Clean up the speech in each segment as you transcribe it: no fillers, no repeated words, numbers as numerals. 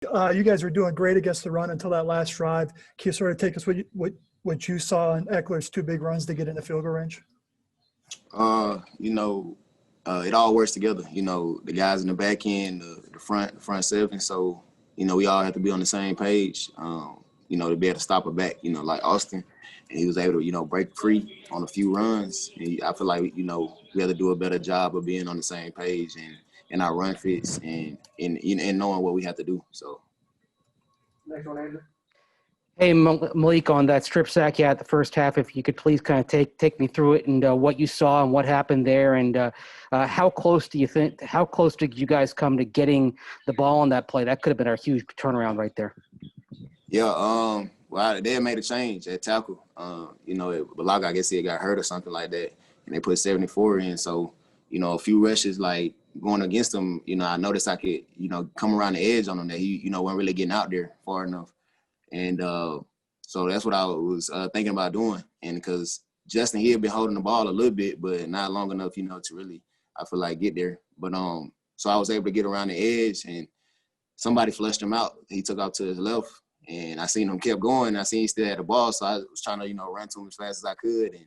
You guys were doing great against the run until that last drive. Can you sort of take us what you saw in Eckler's 2 big runs to get in the field goal range? It all works together. The guys in the back end, the front seven. So, we all have to be on the same page, to be able to stop a back, like Austin. And he was able to, break free on a few runs. And I feel like, we have to do a better job of being on the same page and our run fits and knowing what we have to do. So. Next one, Andrew. Hey, Malik, on that strip sack you had the first half, if you could please kind of take me through it and what you saw and what happened there, and how close did you guys come to getting the ball on that play? That could have been a huge turnaround right there. Yeah, they had made a change at tackle. Balak, I guess he got hurt or something like that, and they put 74 in. So, a few rushes, like going against him, I noticed I could, come around the edge on him that he, wasn't really getting out there far enough. And so that's what I was thinking about doing. And because Justin, he had been holding the ball a little bit, but not long enough, to really, I feel like, get there. But so I was able to get around the edge, and somebody flushed him out. He took out to his left, and I seen him kept going. I seen he still had the ball, so I was trying to, run to him as fast as I could. And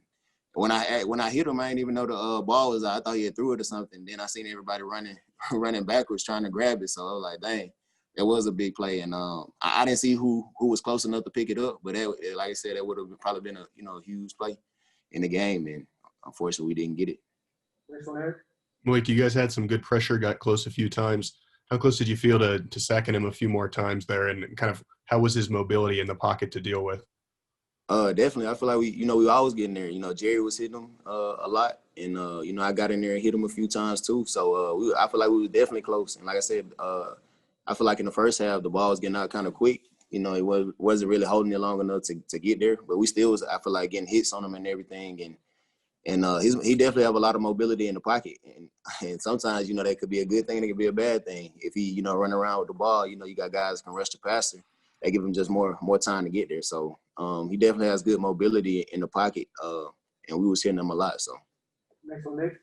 when I hit him, I didn't even know the ball was out. I thought he had threw it or something. Then I seen everybody running backwards trying to grab it. So I was like, dang. It was a big play, and I didn't see who was close enough to pick it up. But like I said, that would have probably been a huge play in the game, and unfortunately, we didn't get it. Malik, you guys had some good pressure, got close a few times. How close did you feel to sacking him a few more times there, and kind of how was his mobility in the pocket to deal with? Definitely, I feel like we always getting there. Jerry was hitting him a lot, and I got in there and hit him a few times too. So I feel like we were definitely close, and like I said. I feel like in the first half, the ball was getting out kind of quick. It wasn't really holding it long enough to get there. But we still was, I feel like, getting hits on him and everything. And he definitely have a lot of mobility in the pocket. And sometimes, that could be a good thing. It could be a bad thing. If he, run around with the ball, you got guys that can rush the passer. They give him just more time to get there. So he definitely has good mobility in the pocket. And we was hitting him a lot. So. Next one, Nick.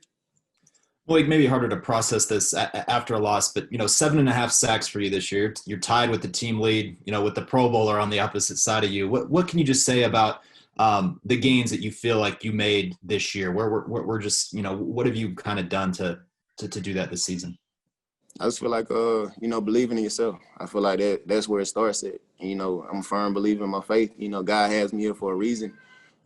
Well, maybe harder to process this after a loss, but 7.5 sacks for you this year. You're tied with the team lead, with the Pro Bowler on the opposite side of you. What can you just say about the gains that you feel like you made this year? Where we're just, what have you kind of done to do that this season? I just feel like, believing in yourself. I feel like that's where it starts at. And, I'm a firm believer in my faith. God has me here for a reason.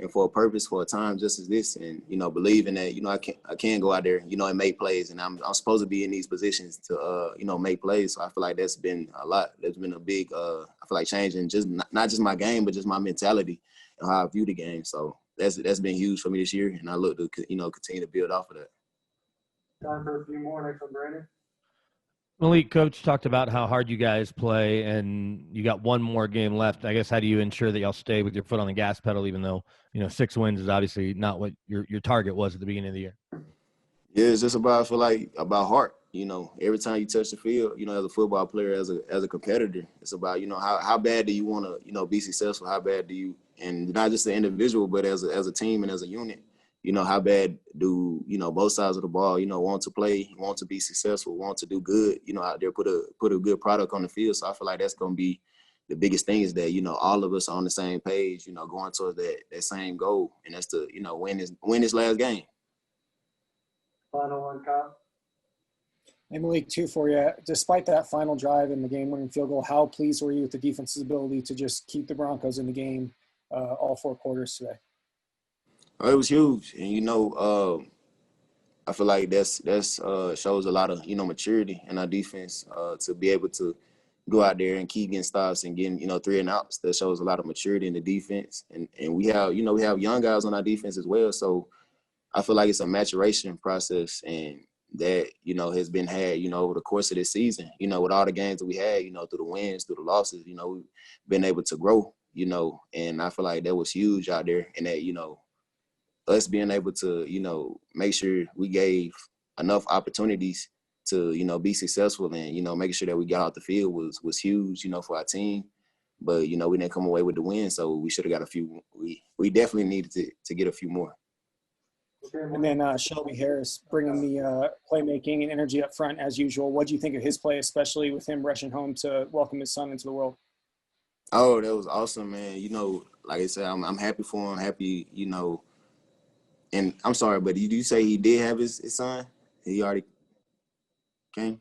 And for a purpose, for a time just as this, and believing that I can go out there, and make plays, and I'm supposed to be in these positions to make plays. So I feel like that's been a lot. That's been a big I feel like changing just not just my game, but just my mentality and how I view the game. So that's been huge for me this year, and I look to continue to build off of that. Time for a few more. Next one, Brandon. Malik, Coach talked about how hard you guys play, and you got one more game left. I guess, how do you ensure that y'all stay with your foot on the gas pedal, even though 6 wins is obviously not what your target was at the beginning of the year? Yeah, it's just about, I feel like, about heart. Every time you touch the field, as a football player, as a competitor, it's about how bad do you want to be successful? How bad do you, and not just the individual, but as a team and as a unit. How bad do, both sides of the ball, want to play, want to be successful, want to do good, out there, put a good product on the field. So I feel like that's going to be the biggest thing, is that, all of us are on the same page, going towards that same goal. And that's to, win this last game. Final one, Kyle. Hey, Malik, 2 for you. Despite that final drive and the game-winning field goal, how pleased were you with the defense's ability to just keep the Broncos in the game all 4 quarters today? It was huge, and I feel like that's shows a lot of maturity in our defense to be able to go out there and keep getting stops and getting 3 and outs. That shows a lot of maturity in the defense, and we have young guys on our defense as well. So I feel like it's a maturation process, and that has been had over the course of this season. With all the games that we had, through the wins, through the losses, we've been able to grow. And I feel like that was huge out there, and that us being able to, make sure we gave enough opportunities to, be successful, and, making sure that we got off the field was huge, for our team. But, we didn't come away with the win, so we should have got a few. We definitely needed to get a few more. Okay, And Malik. then Shelby Harris bringing the playmaking and energy up front as usual. What do you think of his play, especially with him rushing home to welcome his son into the world? Oh, that was awesome, man. Like I said, I'm happy for him. Happy, and I'm sorry, but did you say he did have his son? He already came?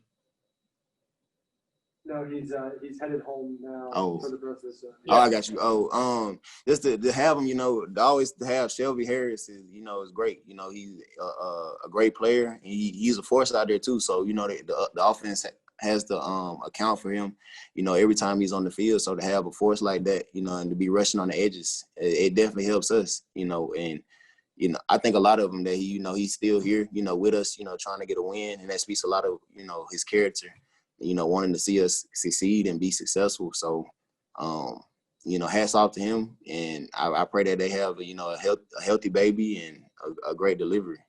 No, he's headed home now Oh. for the birth of his son. Oh, I got you. Oh, just to have him, always to have Shelby Harris is great. He's a great player. He's a force out there too. So the offense has to account for him. Every time he's on the field. So to have a force like that, and to be rushing on the edges, it definitely helps us. And I think a lot of them that he's still here, with us, trying to get a win, and that speaks a lot of his character. Wanting to see us succeed and be successful. So, hats off to him. And I pray that they have, a healthy baby and a great delivery.